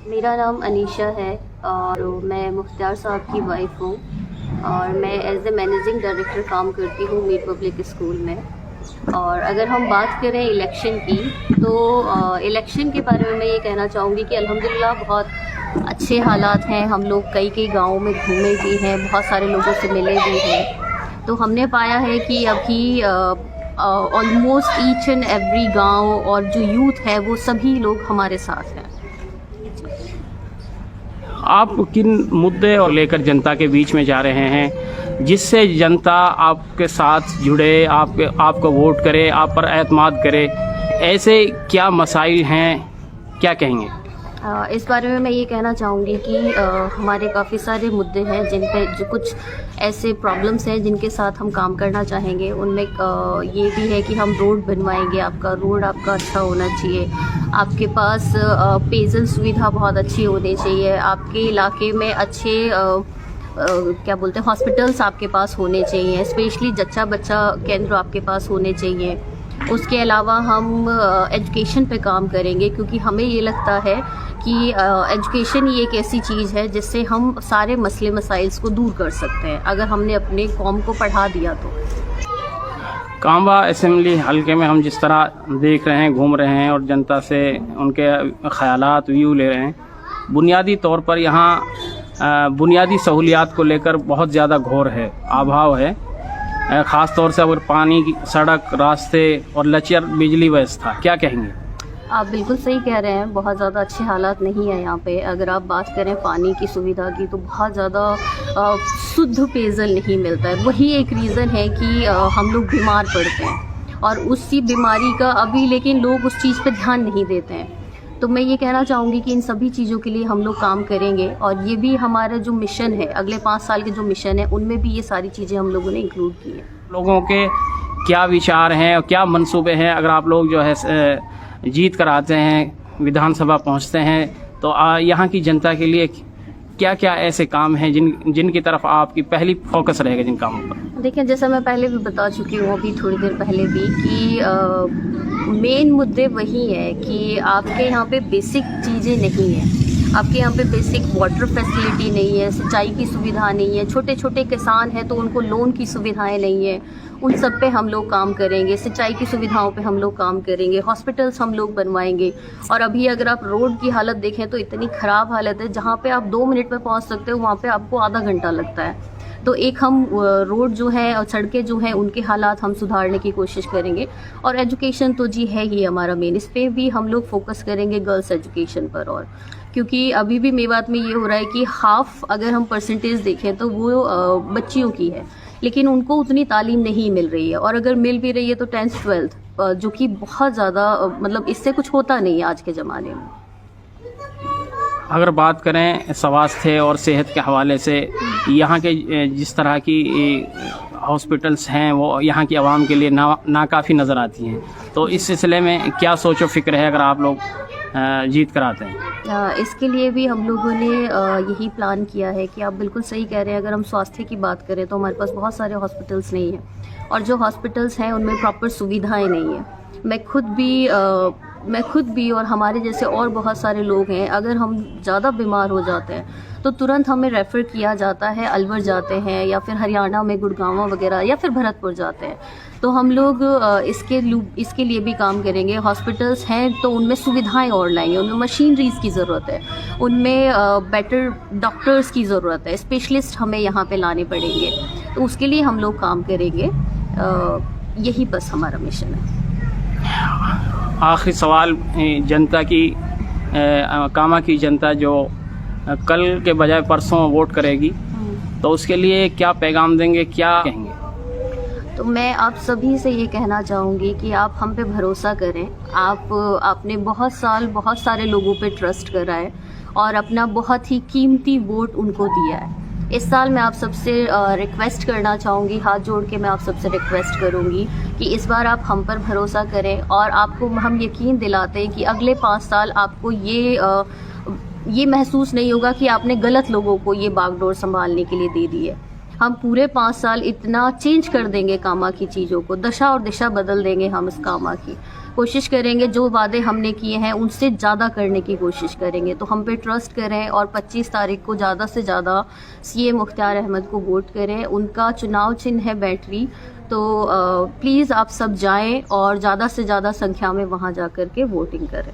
मेरा नाम अनीशा है और मैं मुख्तार साहब की वाइफ हूँ और मैं एज ए मैनेजिंग डायरेक्टर काम करती हूँ मीर पब्लिक स्कूल में। और अगर हम बात करें इलेक्शन की तो इलेक्शन के बारे में मैं ये कहना चाहूँगी कि अल्हम्दुलिल्लाह बहुत अच्छे हालात हैं। हम लोग कई कई गाँवों में घूमे भी हैं, बहुत सारे लोगों से मिले भी हैं। तो हमने पाया है कि अभी ऑलमोस्ट ईच एंड एवरी गांव और जो यूथ है वो सभी लोग हमारे साथ हैं। आप किन मुद्दे और लेकर जनता के बीच में जा रहे हैं जिससे जनता आपके साथ जुड़े, आपको वोट करे, आप पर एतमाद करे? ऐसे क्या मसाइल हैं, क्या कहेंगे? इस बारे में मैं ये कहना चाहूँगी कि हमारे काफ़ी सारे मुद्दे हैं जिन पे जो कुछ ऐसे प्रॉब्लम्स हैं जिनके साथ हम काम करना चाहेंगे। उनमें ये भी है कि हम रोड बनवाएंगे, आपका रोड आपका अच्छा होना चाहिए, आपके पास पेयजल सुविधा बहुत अच्छी होनी चाहिए, आपके इलाके में अच्छे क्या बोलते हैं हॉस्पिटल्स आपके पास होने चाहिए, स्पेशली जच्चा बच्चा केंद्र आपके पास होने चाहिए। उसके अलावा हम एजुकेशन पे काम करेंगे क्योंकि हमें ये लगता है कि एजुकेशन ही एक ऐसी चीज़ है जिससे हम सारे मसले मसाइल्स को दूर कर सकते हैं अगर हमने अपने कौम को पढ़ा दिया तो। कांबा असेंबली हल्के में हम जिस तरह देख रहे हैं, घूम रहे हैं और जनता से उनके ख़यालात व्यू ले रहे हैं, बुनियादी तौर पर यहाँ बुनियादी सहूलियात को लेकर बहुत ज़्यादा घोर है, अभाव है। ख़ास तौर से अगर पानी की सड़क, रास्ते और लचर बिजली व्यवस्था, क्या कहेंगे? आप बिल्कुल सही कह रहे हैं, बहुत ज़्यादा अच्छे हालात नहीं है यहाँ पे। अगर आप बात करें पानी की सुविधा की तो बहुत ज़्यादा शुद्ध पेयजल नहीं मिलता है। वही एक रीज़न है कि हम लोग बीमार पड़ते हैं और उसी बीमारी का अभी लेकिन लोग उस चीज़ पे ध्यान नहीं देते हैं। तो मैं ये कहना चाहूँगी कि इन सभी चीज़ों के लिए हम लोग काम करेंगे और ये भी हमारा जो मिशन है, अगले 5 साल के जो मिशन है, उनमें भी ये सारी चीज़ें हम लोगों ने इंक्लूड की है। लोगों के क्या विचार हैं और क्या मंसूबे हैं? अगर आप लोग जो है जीत कर आते हैं, विधानसभा पहुंचते हैं, तो यहाँ की जनता के लिए क्या क्या ऐसे काम हैं जिनकी तरफ आपकी पहली फोकस रहेगा जिन कामों पर? देखिए, जैसा मैं पहले भी बता चुकी हूँ अभी थोड़ी देर पहले भी कि मेन मुद्दे वही है कि आपके यहाँ पे बेसिक चीज़ें नहीं हैं। आपके यहाँ पे बेसिक वाटर फैसिलिटी नहीं है, सिंचाई की सुविधा नहीं है, छोटे छोटे किसान हैं तो उनको लोन की सुविधाएं नहीं है। उन सब पे हम लोग काम करेंगे, सिंचाई की सुविधाओं पे हम लोग काम करेंगे, हॉस्पिटल्स हम लोग बनवाएंगे। और अभी अगर आप रोड की हालत देखें तो इतनी ख़राब हालत है, जहाँ पे आप 2 मिनट में पहुँच सकते हो वहाँ पे आपको आधा घंटा लगता है। तो एक हम रोड जो है और सड़कें जो हैं उनके हालात हम सुधारने की कोशिश करेंगे। और एजुकेशन तो जी है ही हमारा मेन, इस पर भी हम लोग फोकस करेंगे, गर्ल्स एजुकेशन पर। और क्योंकि अभी भी मेवात में ये हो रहा है कि हाफ अगर हम परसेंटेज देखें तो वो बच्चियों की है, लेकिन उनको उतनी तालीम नहीं मिल रही है। और अगर मिल भी रही है तो 10th 12th, जो कि बहुत ज़्यादा मतलब इससे कुछ होता नहीं है आज के ज़माने में। अगर बात करें स्वास्थ्य और सेहत के हवाले से, यहाँ के जिस तरह की हॉस्पिटल्स हैं वो यहाँ की आवाम के लिए नाकाफ़ी नज़र आती हैं, तो इस सिलसिले में क्या सोचो फिक्र है अगर आप लोग जीत कर आते हैं? इसके लिए भी हम लोगों ने यही प्लान किया है कि आप बिल्कुल सही कह रहे हैं। अगर हम स्वास्थ्य की बात करें तो हमारे पास बहुत सारे हॉस्पिटल्स नहीं हैं और जो हॉस्पिटल्स हैं उनमें प्रॉपर सुविधाएं नहीं हैं। मैं खुद भी और हमारे जैसे और बहुत सारे लोग हैं, अगर हम ज़्यादा बीमार हो जाते हैं तो तुरंत हमें रेफ़र किया जाता है, अलवर जाते हैं या फिर हरियाणा में गुड़गांव वगैरह या फिर भरतपुर जाते हैं। तो हम लोग इसके लिए भी काम करेंगे। हॉस्पिटल्स हैं तो उनमें सुविधाएं और लाएंगे, उनमें मशीनरीज़ की ज़रूरत है, उनमें बेटर डॉक्टर्स की ज़रूरत है, स्पेशलिस्ट हमें यहाँ पे लाने पड़ेंगे। तो उसके लिए हम लोग काम करेंगे, यही बस हमारा मिशन है। आखिरी सवाल, जनता की कामा की जनता जो कल के बजाय परसों वोट करेगी, तो उसके लिए क्या पैगाम देंगे, क्या कहेंगे? तो मैं आप सभी से ये कहना चाहूँगी कि आप हम पे भरोसा करें। आपने बहुत सारे लोगों पे ट्रस्ट करा है और अपना बहुत ही कीमती वोट उनको दिया है। इस साल मैं आप सबसे रिक्वेस्ट करना चाहूँगी, हाथ जोड़ के मैं आप सबसे रिक्वेस्ट करूँगी कि इस बार आप हम पर भरोसा करें और आपको हम यकीन दिलाते हैं कि अगले 5 साल आपको ये महसूस नहीं होगा कि आपने गलत लोगों को ये बागडोर संभालने के लिए दे दी है। हम पूरे 5 साल इतना चेंज कर देंगे कामा की चीज़ों को, दशा और दिशा बदल देंगे हम इस कामा की। कोशिश करेंगे जो वादे हमने किए हैं उनसे ज़्यादा करने की कोशिश करेंगे। तो हम पे ट्रस्ट करें और 25 तारीख को ज़्यादा से ज़्यादा सीएम मुख्तार अहमद को वोट करें। उनका चुनाव चिन्ह है बैटरी, तो प्लीज़ आप सब जाएं और ज़्यादा से ज़्यादा संख्या में वहाँ जा कर के वोटिंग करें।